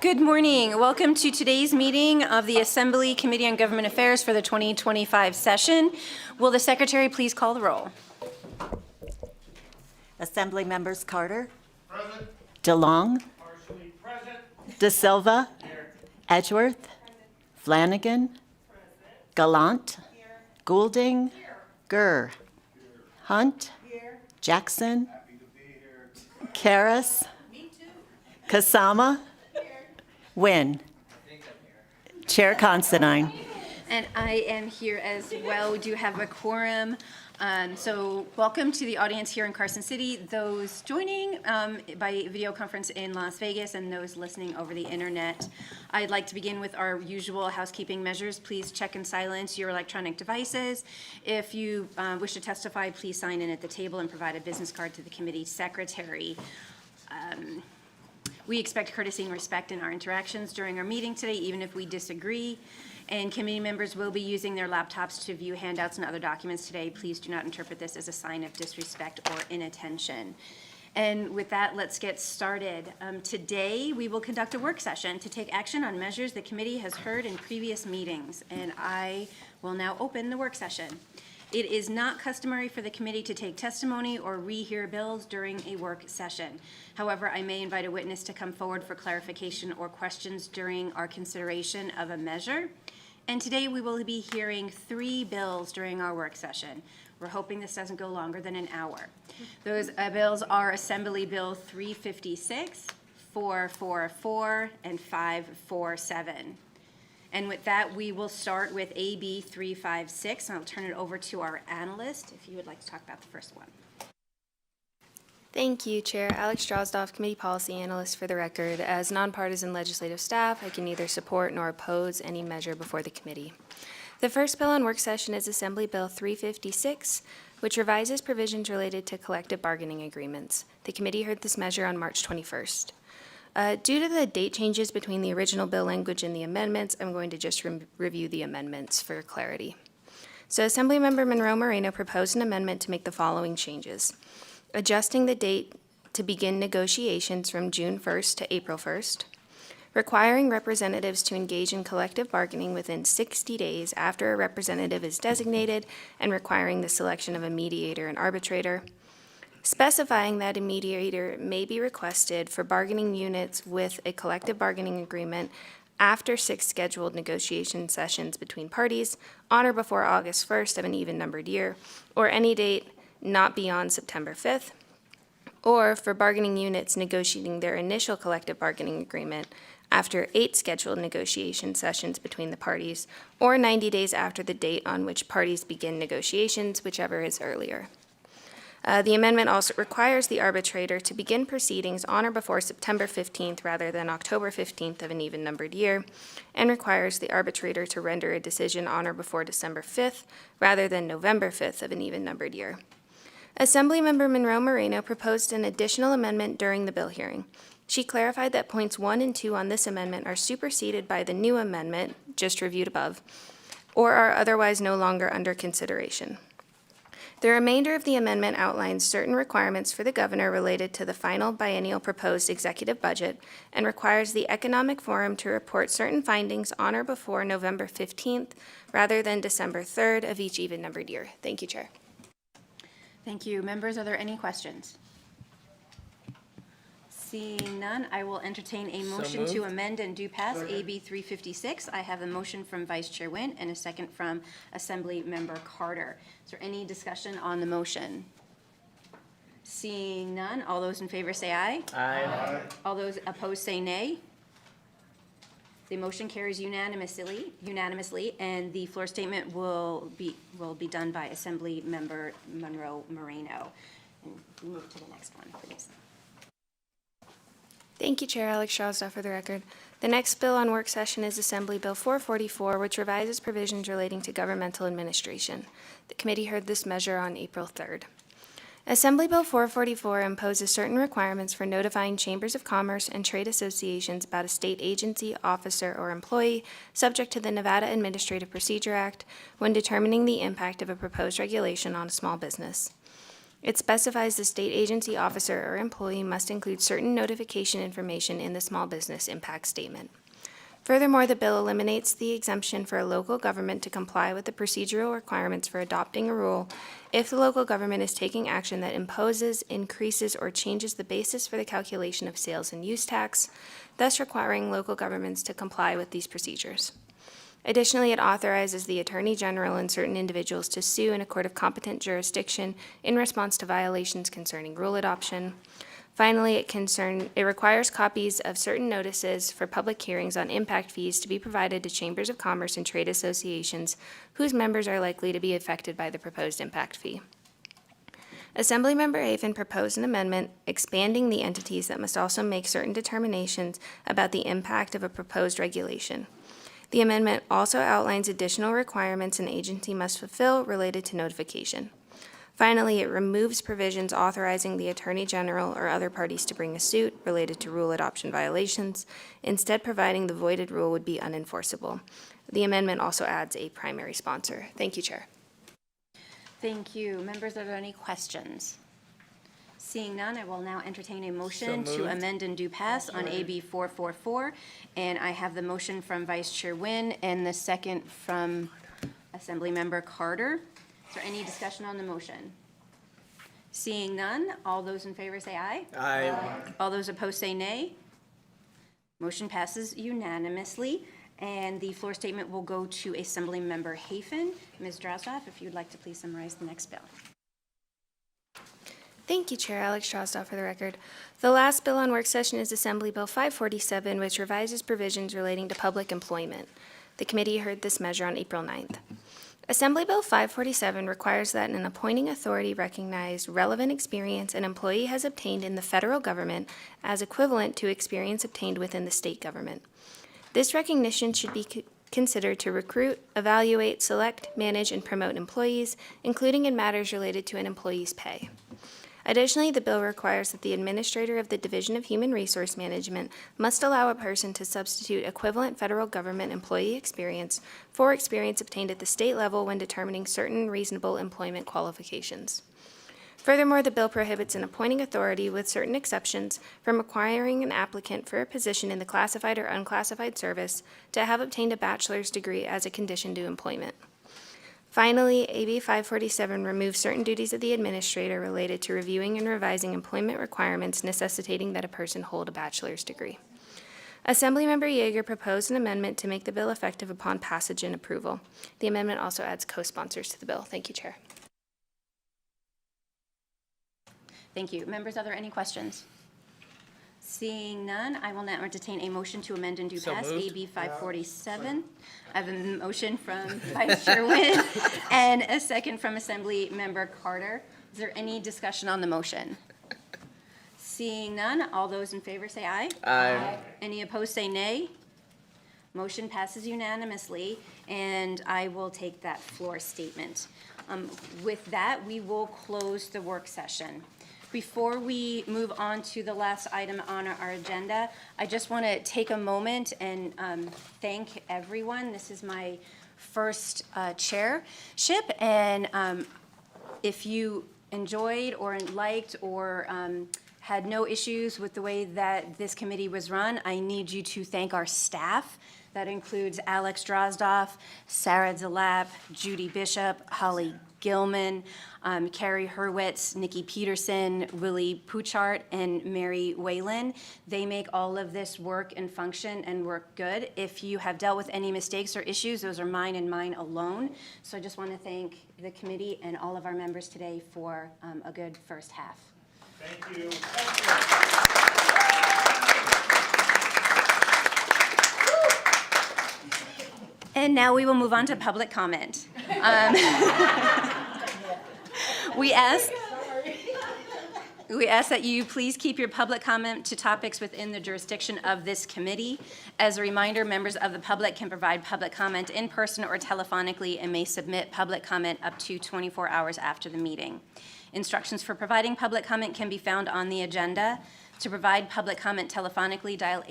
Good morning. Welcome to today's meeting of the Assembly Committee on Government Affairs for the 2025 session. Will the Secretary please call the roll? Assembly members Carter. Present. DeLong. Partially present. De Silva. Here. Edgeworth. Flanagan. Gallant. Goulding. Gurr. Hunt. Jackson. Karras. Kasama. Wynn. Chair Considine. And I am here as well. We do have a quorum. So welcome to the audience here in Carson City, those joining by video conference in Las Vegas and those listening over the internet. I'd like to begin with our usual housekeeping measures. Please check and silence your electronic devices. If you wish to testify, please sign in at the table and provide a business card to the committee secretary. We expect courtesy and respect in our interactions during our meeting today, even if we disagree. And committee members will be using their laptops to view handouts and other documents today. Please do not interpret this as a sign of disrespect or inattention. And with that, let's get started. Today, we will conduct a work session to take action on measures the committee has heard in previous meetings. And I will now open the work session. It is not customary for the committee to take testimony or rehear bills during a work session. However, I may invite a witness to come forward for clarification or questions during our consideration of a measure. And today we will be hearing 3 bills during our work session. We're hoping this doesn't go longer than an hour. Those bills are Assembly Bill 356, 444, and 547. And with that, we will start with AB 356, and I'll turn it over to our analyst if you would like to talk about the first one. Thank you, Chair. Alex Drozdoff, Committee Policy Analyst for the record. As nonpartisan legislative staff, I can neither support nor oppose any measure before the committee. The first bill on work session is Assembly Bill 356, which revises provisions related to collective bargaining agreements. The committee heard this measure on March 21st. Due to the date changes between the original bill language and the amendments, I'm going to just review the amendments for clarity. So Assemblymember Monroe Moreno proposed an amendment to make the following changes. Adjusting the date to begin negotiations from June 1st to April 1st, requiring representatives to engage in collective bargaining within 60 days after a representative is designated and requiring the selection of a mediator and arbitrator, specifying that a mediator may be requested for bargaining units with a collective bargaining agreement after 6 scheduled negotiation sessions between parties on or before August 1st of an even-numbered year, or any date not beyond September 5th, or for bargaining units negotiating their initial collective bargaining agreement after 8 scheduled negotiation sessions between the parties, or 90 days after the date on which parties begin negotiations, whichever is earlier. The amendment also requires the arbitrator to begin proceedings on or before September 15th rather than October 15th of an even-numbered year, and requires the arbitrator to render a decision on or before December 5th rather than November 5th of an even-numbered year. Assemblymember Monroe Moreno proposed an additional amendment during the bill hearing. She clarified that points 1 and 2 on this amendment are superseded by the new amendment, just reviewed above, or are otherwise no longer under consideration. The remainder of the amendment outlines certain requirements for the governor related to the final biennial proposed executive budget and requires the Economic Forum to report certain findings on or before November 15th rather than December 3rd of each even-numbered year. Thank you, Chair. Thank you. Members, are there any questions? Seeing none, I will entertain a motion to amend and do pass AB 356. I have a motion from Vice Chair Wynn and a second from Assembly Member Carter. Is there any discussion on the motion? Seeing none, all those in favor say aye. Aye. All those opposed say nay. The motion carries unanimously, and the floor statement will be done by Assembly Member Monroe Moreno. And we move to the next one, please. Thank you, Chair. Alex Drozdoff for the record. The next bill on work session is Assembly Bill 444, which revises provisions relating to governmental administration. The committee heard this measure on April 3rd. Assembly Bill 444 imposes certain requirements for notifying chambers of commerce and trade associations about a state agency, officer, or employee subject to the Nevada Administrative Procedure Act when determining the impact of a proposed regulation on a small business. It specifies the state agency officer or employee must include certain notification information in the small business impact statement. Furthermore, the bill eliminates the exemption for a local government to comply with the procedural requirements for adopting a rule if the local government is taking action that imposes, increases, or changes the basis for the calculation of sales and use tax, thus requiring local governments to comply with these procedures. Additionally, it authorizes the Attorney General and certain individuals to sue in a court of competent jurisdiction in response to violations concerning rule adoption. Finally, it requires copies of certain notices for public hearings on impact fees to be provided to chambers of commerce and trade associations whose members are likely to be affected by the proposed impact fee. Assemblymember Hafen proposed an amendment expanding the entities that must also make certain determinations about the impact of a proposed regulation. The amendment also outlines additional requirements an agency must fulfill related to notification. Finally, it removes provisions authorizing the Attorney General or other parties to bring a suit related to rule adoption violations, instead providing the voided rule would be unenforceable. The amendment also adds a primary sponsor. Thank you, Chair. Thank you. Members, are there any questions? Seeing none, I will now entertain a motion to amend and do pass on AB 444. And I have the motion from Vice Chair Nguyen and the second from Assemblymember Carter. Is there any discussion on the motion? Seeing none, all those in favor say aye. Aye. All those opposed say nay. Motion passes unanimously, and the floor statement will go to Assemblymember Hafen. Ms. Drozdoff, if you'd like to please summarize the next bill. Thank you, Chair. Alex Drozdoff for the record. The last bill on work session is Assembly Bill 547, which revises provisions relating to public employment. The committee heard this measure on April 9th. Assembly Bill 547 requires that an appointing authority recognize relevant experience an employee has obtained in the federal government as equivalent to experience obtained within the state government. This recognition should be considered to recruit, evaluate, select, manage, and promote employees, including in matters related to an employee's pay. Additionally, the bill requires that the administrator of the Division of Human Resource Management must allow a person to substitute equivalent federal government employee experience for experience obtained at the state level when determining certain reasonable employment qualifications. Furthermore, the bill prohibits an appointing authority, with certain exceptions, from requiring an applicant for a position in the classified or unclassified service to have obtained a bachelor's degree as a condition to employment. Finally, AB 547 removes certain duties of the administrator related to reviewing and revising employment requirements necessitating that a person hold a bachelor's degree. Assemblymember Yeager proposed an amendment to make the bill effective upon passage and approval. The amendment also adds co-sponsors to the bill. Thank you, Chair. Thank you. Members, are there any questions? Seeing none, I will now entertain a motion to amend and do So pass moved. AB 547. I have a motion from Vice Chair Nguyen and a second from Assemblymember Carter. Is there any discussion on the motion? Seeing none, all those in favor say aye. Aye. Any opposed say nay. Motion passes unanimously, and I will take that floor statement. With that, we will close the work session. Before we move on to the last item on our agenda, I just want to take a moment and thank everyone. This is my first chairship, and if you enjoyed or liked or had no issues with the way that this committee was run, I need you to thank our staff. That includes Alex Drozdoff, Sarah Delap, Judy Bishop, Holly Gilman, Carrie Hurwitz, Nikki Peterson, Willie Puchart, and Mary Whalen. They make all of this work and function and work good. If you have dealt with any mistakes or issues, those are mine and mine alone. So I just want to thank the committee and all of our members today for a good first half. Thank you. Thank you. And now we will move on to public comment. We ask that you please keep your public comment to topics within the jurisdiction of this committee. As a reminder, members of the public can provide public comment in person or telephonically and may submit public comment up to 24 hours after the meeting. Instructions for providing public comment can be found on the agenda. To provide public comment telephonically, dial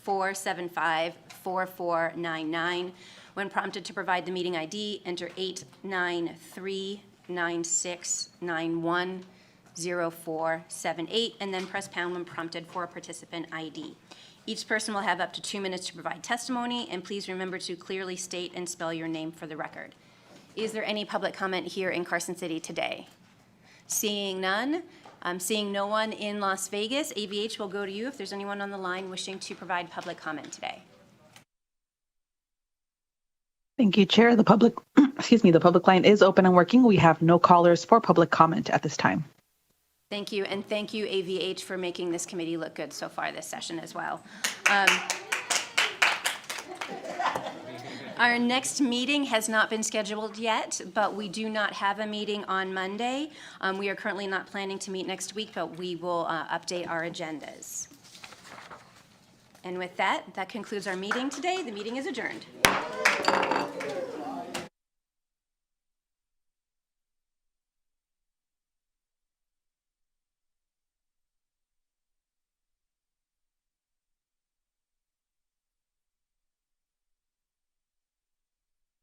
888-475-4499. When prompted to provide the meeting ID, enter 893 96910478, and then press pound when prompted for a participant ID. Each person will have up to 2 minutes to provide testimony, and please remember to clearly state and spell your name for the record. Is there any public comment here in Carson City today? Seeing none, seeing no one in Las Vegas, AVH will go to you if there's anyone on the line wishing to provide public comment today. Thank you, Chair. The public, the public line is open and working. We have no callers for public comment at this time. Thank you, and thank you, AVH, for making this committee look good so far this session as well. Our next meeting has not been scheduled yet, but we do not have a meeting on Monday. We are currently not planning to meet next week, but we will update our agendas. And with that, that concludes our meeting today. The meeting is adjourned.